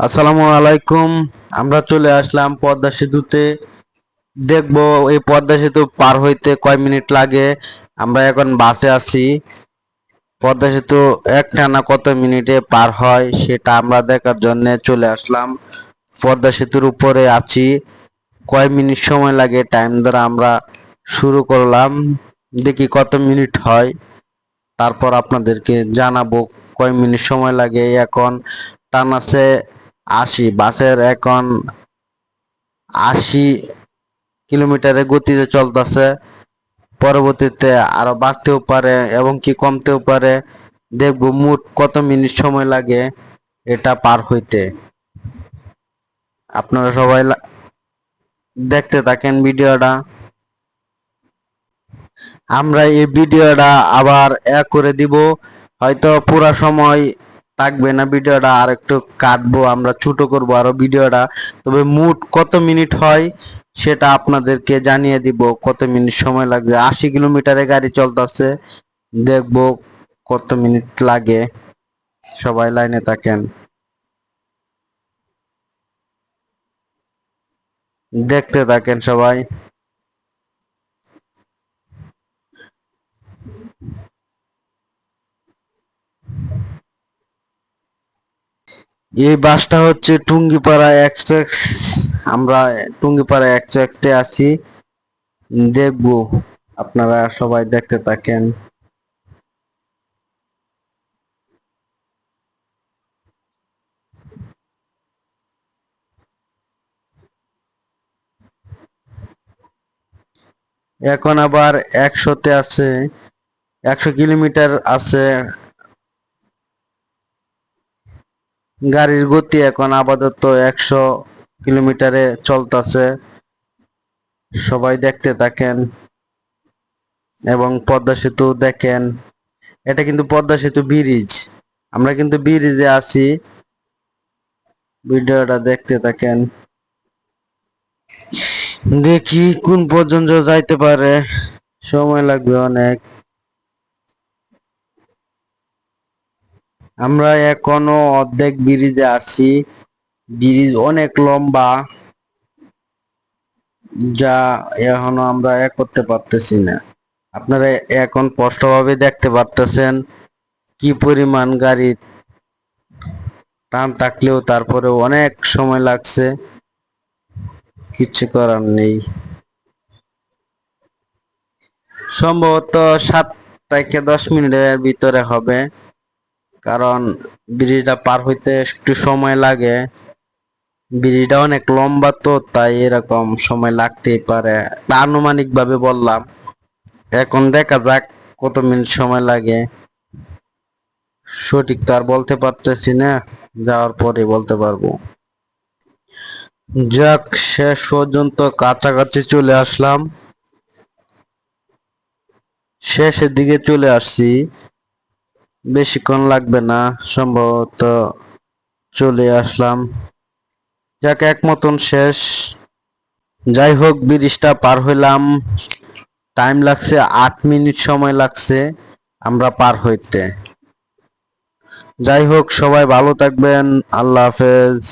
আসসালামু আলাইকুম। আমরা চলে আসলাম পদ্মা সেতুতে। দেখবো এই পদ্মা সেতু পার হইতে কয় মিনিট লাগে। আমরা এখন বাসে আছি। পদ্মা সেতু একটানা কত মিনিটে পার হয় সেটা আমরা দেখার জন্য চলে আসলাম। পদ্মা সেতুর উপরে আছি। কয় মিনিট সময় লাগে টাইম ধরে আমরা শুরু করলাম। দেখি কত মিনিট হয়, তারপর আপনাদেরকে জানাবো কয় মিনিট সময় লাগে। এখন টান আছে 80, বাসের এখন 80 কিলোমিটারের গতিতে চলতেছে। পরবর্তীতে আরো বাড়তেও পারে এবং কি কমতেও পারে। দেখবো মোট কত মিনিট সময় লাগে এটা পার হইতে। আপনারা সবাই দেখতে থাকেন ভিডিওটা। আমরা এই ভিডিওটা আবার করে দিব, হয়তো পুরা সময় থাকবে না ভিডিওটা, আর একটু কাটবো, আমরা ছোট করবো আরো ভিডিওটা। তবে মোট কত মিনিট হয় সেটা আপনাদেরকে জানিয়ে দিব, কত মিনিট সময় লাগবে। 80 কিলোমিটারে গাড়ি চলতেছে, দেখবো কত মিনিট লাগে। সবাই লাইনে থাকেন, দেখতে থাকেন সবাই। এই বাসটা হচ্ছে টুঙ্গিপাড়া এক্সপ্রেস। আমরা টুঙ্গিপাড়া এক্সপ্রেসে আছি, দেখবো। আপনারা সবাই দেখতে থাকেন। এখন আবার 100-তে আছে, 100 কিলোমিটার আছে গাড়ির গতি। এখন আপাতত 100 কিলোমিটারে চলতেছে। সবাই দেখতে থাকেন এবং পদ্মা সেতু দেখেন। এটা কিন্তু পদ্মা সেতু ব্রিজ, আমরা কিন্তু ব্রিজে আছি। ভিডিওটা দেখতে থাকেন, দেখি কোন পর্যন্ত যাইতে পারে। সময় লাগবে অনেক। আমরা এখনো অর্ধেক ব্রিজে আছি। ব্রিজ অনেক লম্বা, যা এখনো আমরা করতে পারতেছি না। আপনারা এখন স্পষ্টভাবে দেখতে পারতেছেন কি পরিমাণ গাড়ি টান থাকলেও তারপরেও অনেক সময় লাগছে। কিচ্ছু করার নেই। সম্ভবত 7 থেকে 10 মিনিটের ভিতরে হবে, কারণ ব্রিজটা পার হইতে একটু সময় লাগে। ব্রিজটা অনেক লম্বা, তো তাই এরকম সময় লাগতেই পারে। আনুমানিক ভাবে বললাম, এখন দেখা যাক কত মিনিট সময় লাগে। সঠিক তো আর বলতে পারতেছি না, যাওয়ার পরে বলতে পারবো। যাক, শেষ পর্যন্ত কাছাকাছি চলে আসলাম, শেষের দিকে চলে আসছি। বেশিক্ষণ লাগবে না, সম্ভবত চলে আসলাম। যাক, এক মতন শেষ। যাই হোক, ব্রিজটা পার হইলাম। টাইম লাগছে 8 মিনিট সময় লাগছে আমরা পার হইতে। যাই হোক, সবাই ভালো থাকবেন। আল্লাহ হাফেজ।